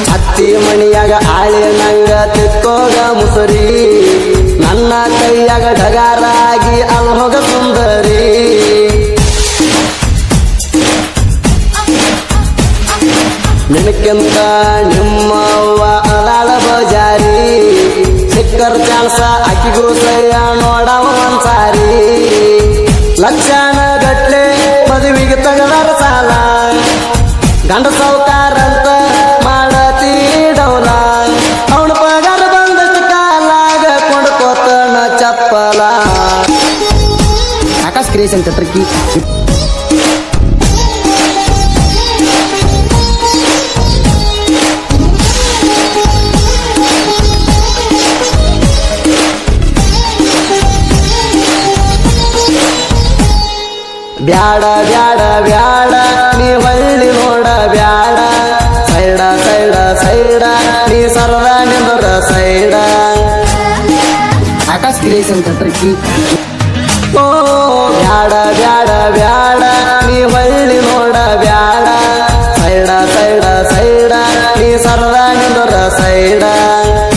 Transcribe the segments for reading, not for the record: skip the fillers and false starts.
ಹತ್ತಿ ಮಣಿಯಾಗ ಆಳಿ ನಂಗ ತಿಕ್ಕೋಗ ಮುಸುರಿ ನನ್ನ ಕೈಯಾಗ ಢಗಾರಾಗಿ ಅಲ್ಲಿ ಹೋಗ ಸುಂದರಿ ನಿನಕ್ಕಿಂತ ನಿಮ್ಮವ್ವ ಅದಾಳ ಬಜಾರಿ ಸಿಕ್ಕರ್ ಚಾನ್ಸ ಅಕ್ಕಿಗೂ ಸಯ್ಯ ನೋಡವ ಒಂದ್ಸಾರಿ ಲಕ್ಷಣ ಗಟ್ಲೆ ಮದುವೆಗೆ ತಗದಾರ ಸಾಲ ಗಂಡ ಸೌಕಾರಂತ ಮಾಡತೀಡವಲ ಅವನ ಪಗಾರ ಬಂದಷ್ಟು ಕಾಲಾಗ ಕೊಂಡ್ಕೋತನ ಚಪ್ಪಲ ಆಕಾಶ್ ಕ್ರಿಯೇಷನ್ ಕಟ್ರಕಿ ಬ್ಯಾಡ ಬ್ಯಾಡ ಬ್ಯಾಡ ನೀ ಹೊಳ್ಳಿ ನೋಡ ಬ್ಯಾಡ ಸೈಡ ಸೈಡ ಸೈಡ ನೀ ಸರದ ನಿಂದರ ಸೈಡ ಆಕಾಶ್ ಕ್ರಿಯೇಷನ್ ಕಟ್ರಕಿ ಓ ಬ್ಯಾಡ ಬ್ಯಾಡ ಬ್ಯಾಡ ನೀ ಹೊಳ್ಳಿ ನೋಡ ಬ್ಯಾಡ ಸೈಡ ಸೈಡ ಸೈಡ ನೀ ಸರದ ನಿಂದರ ಸೈಡ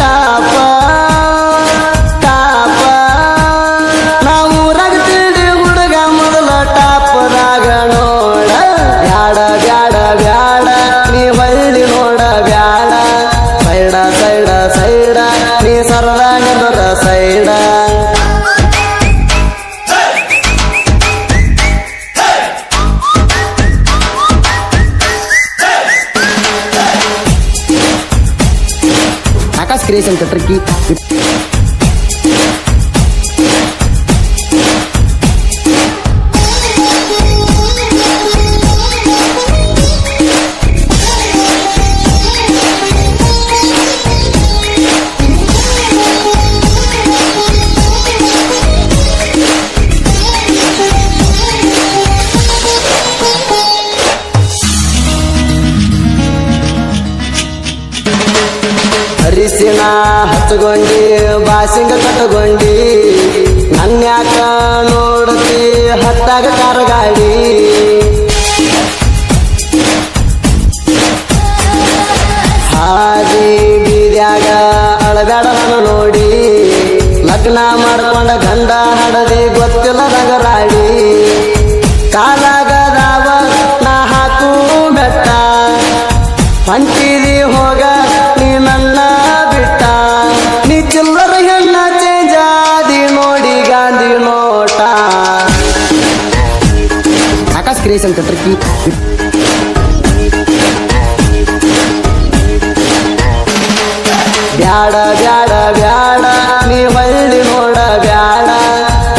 ಟಾಪ ಟಾಪ ನಾವು ರಗತಿಡಿ ಹುಡುಗ ಮೊದಲ ಟಾಪದಾಗ ನೋಡ ಬ್ಯಾಡ ಬ್ಯಾಡ ಬ್ಯಾಡ ನೀ ಹೊಳ್ಳಿ ನೋಡ ಬ್ಯಾಡ ಸೈಡ ಸೈಡ ಸೈಡ ನೀ ಸರದ ನಿಂದರ ಸೈಡ ಆಕಾಶ್ ಕ್ರಿಯೇಷನ್ ಕಟ್ರಕಿ ಹರಿಸಿನ ಹಚ್ಚಗೊಂಡಿ ಬಾಸಿಂಗ ಕಟ್ಟಗೊಂಡಿ ನನ್ಯಾಕ ನೋಡ್ತಿ ಹತ್ತಾಗ ಕಾರಗಾಡಿ ಹಾದಿ ಬೀದ್ಯಾಗ ಅಳಬ್ಯಾಡ ನಾನು ನೋಡಿ ಲಗ್ನ ಮಾಡ್ಕೊಂಡ ಗಂಡ ಹಡದಿ ಗೊತ್ತಿಲ್ಲ ನಗರಾಡಿ ಕಾಲಾಗದಾವ ನಾ ಹಾಕು ಬೆಟ್ಟ ಹೊಂಟಿದಿ ಹೋಗ ನೀ ನನ್ನ ಬಿಟ್ಟ ನೀ ಚಿಲ್ಲರ ಹೆಣ್ಣ ಚೇಂಜಾದಿ ನೋಡಿ ಗಾಂಧಿ ನೋಟ ಆಕಾಶ್ ಕ್ರಿಯೇಷನ್ ಕಟ್ರಕಿ ಬ್ಯಾಡ ಬ್ಯಾಡ ಬ್ಯಾಡ ನೀ ಹೊಳ್ಳಿ ನೋಡ ಬ್ಯಾಡ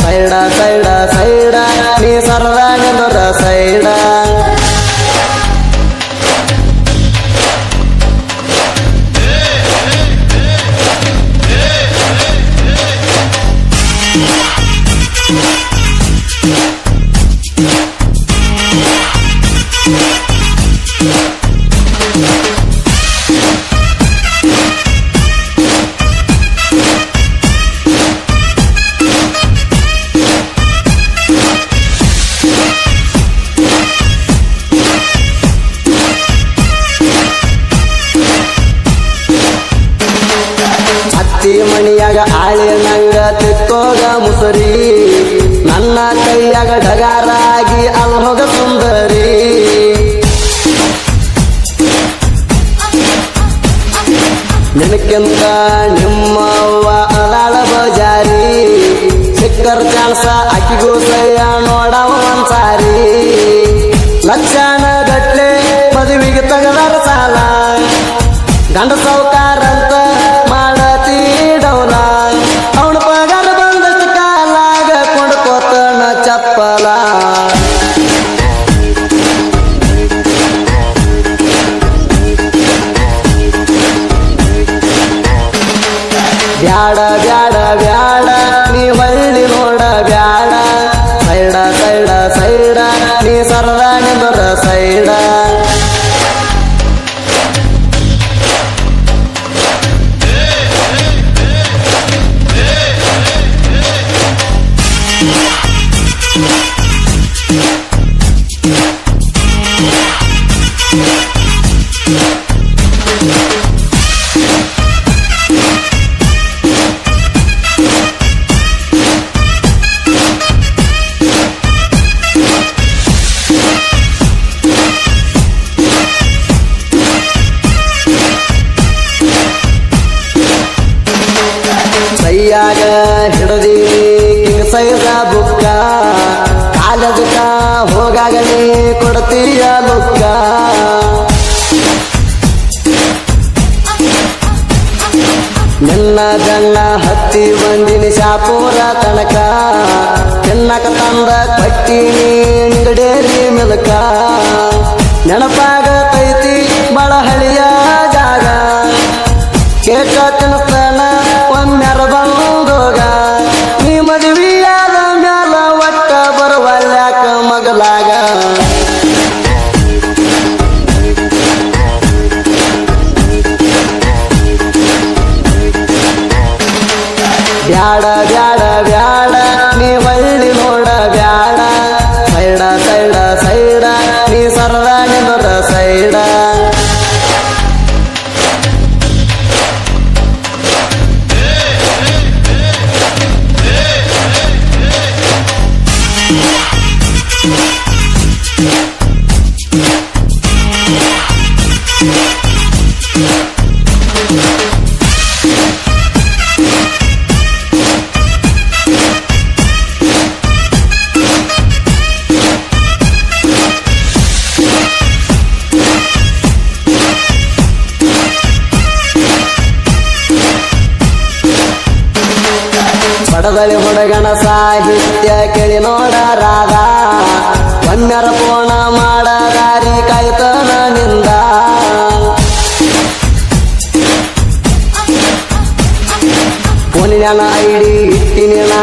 ಸೈಡ ಸೈಡ ಸೈಡ ನೀ ಸರದ ನಿಂದರ ಸೈಡ ಹತ್ತಿ ಮಣಿಯಾಗ ಆಳಿ ನಂಗ ತಿಕ್ಕೋಗ ಮುಸುರಿ ನನ್ನ ಕೈಯಾಗ ಢಗಾರಾಗಿ ಅಲ್ಲಿ ಹೋಗ ಸುಂದರಿ ನಿನಕ್ಕಿಂತ ನಿಮ್ಮವ್ವ ಅದಾಳ ಬಜಾರಿ ಸಿಕ್ಕರ್ ಚಾನ್ಸ ಅಕ್ಕಿಗೂ ಸಯ್ಯ ನೋಡವ ಒಂದ್ಸಾರಿ ಲಕ್ಷಣ ಗಟ್ಲೆ ಮದುವೆಗೆ ತಗದಾರ ಸಾಲ ಗಂಡ ಸೌಕಾರಂತ ಮಾಡತೀಡವಲ ಅವನ ಪಗಾರ ಬಂದಷ್ಟು ಕಾಲಾಗ ಕೊಂಡ್ಕೋತನ ಚಪ್ಪಲ ಬ್ಯಾಡ ಬ್ಯಾಡ ಬ್ಯಾಡ ನೀ ಹೊಳ್ಳಿ ನೋಡ ಬ್ಯಾಡ ಸೈಡ ಸೈಡ ಸೈಡ ನೀ ಸರದ ನಿಂದರ ಸೈಡ Yeah. ಕೈಯಾಗ ಹಿಡದಿ ಕಿಂಗ್ ಸೈಜ ಬುಕ್ಕ ಕಾಲೇಜಕ್ಕ ಹೋಗಾಗಲಿ ಕೊಡ್ತೀಯ ಬುಕ್ಕ ನಿನ್ನ ಜನ್ನ ಹತ್ತಿ ಬಂದಿನಿ ಶಾಪೂರ ತನಕ ತಿನ್ನಕ ತಂದ ಕಟ್ಟಿನಿ ನಿಗಡೇರಿ ಮಿಲ್ಕ ನೆನಪಾಗತೈತಿ ಬಳ ಹಳಿಯ ಜಾಗ ಕೇಕ ತಿನ್ನಿಸ್ತಾನ ಒಮ್ಮೆರ ಬಂದೋಗ ನೀ ಮದುವೆಯಾದ ಮ್ಯಾಲ ಒಟ್ಟ ಬರುವಲ್ಯಾಕ ಮಗಲಾಗ ಬ್ಯಾಡ ಬ್ಯಾಡ ಬ್ಯಾಡ ನೀ ಹೊಳ್ಳಿ ನೋಡ ಬ್ಯಾಡ ಸೈಡ ಸೈಡ ಸೈಡ ನೀ ಸರದ ನಿಂದರ ಸೈಡ ಬಡದಳಿ ಹುಡುಗನ ಸಾಹಿತ್ಯ ಕೇಳಿ ನೋಡ ರಾಧ ಒಮ್ಮೆರ ಪೋಣ ಮಾಡ ದಾರಿ ಕಾಯ್ತನ ನಿಂದ ಫೋನಿನ ಐಡಿ ಇಟ್ಟಿನ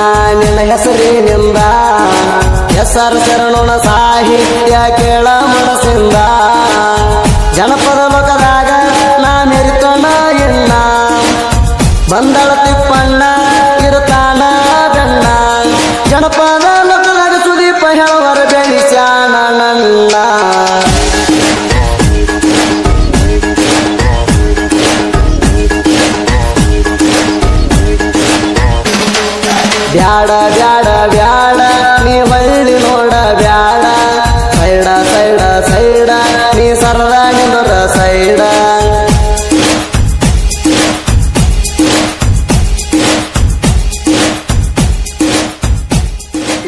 ನಿನ್ನ ಹೆಸರಿನಿಂದ ಹೆಸರು ಶರಣೋಣ ಸಾಹಿತ್ಯ ಕೇಳ ಮನಸ್ಸಿಂದ ಜನಪದ ಲೋಕದಾಗ ನಾ ಮೆರಿತನ ಎಣ್ಣ ಬಂದಳ ತಿಪ್ಪಣ್ಣ ಇರುತ್ತಾನ ಬೆಣ್ಣ ಜನಪದ ಲೋಕದಾಗ ಸುದೀಪ ಹೇಳುವರ ಬೆಳಿಸ್ಯಾನ ನನ್ನ ಬ್ಯಾಡ ಬ್ಯಾಡ ಬ್ಯಾಡ ನೀ ಹೊಳ್ಳಿ ನೋಡ ಬ್ಯಾಡ ಸೈಡ ಸೈಡ ಸೈಡ ನೀ ಸರದ ನಿಂದರ ಸೈಡ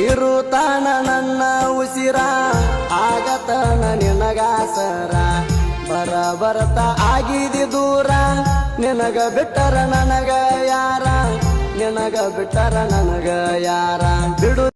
ಇರುತ್ತಾನ ನನ್ನ ಉಸಿರ ಆಗತನ ನಿನಗಾಸರ ಬರ ಬರತ ಆಗಿದಿ ದೂರ ನಿನಗ ಬಿಟ್ಟರ ನನಗ ಯಾರ ನಿನಗ ಬಿಟ್ಟರ ನನಗ ಯಾರ ಬಿಡು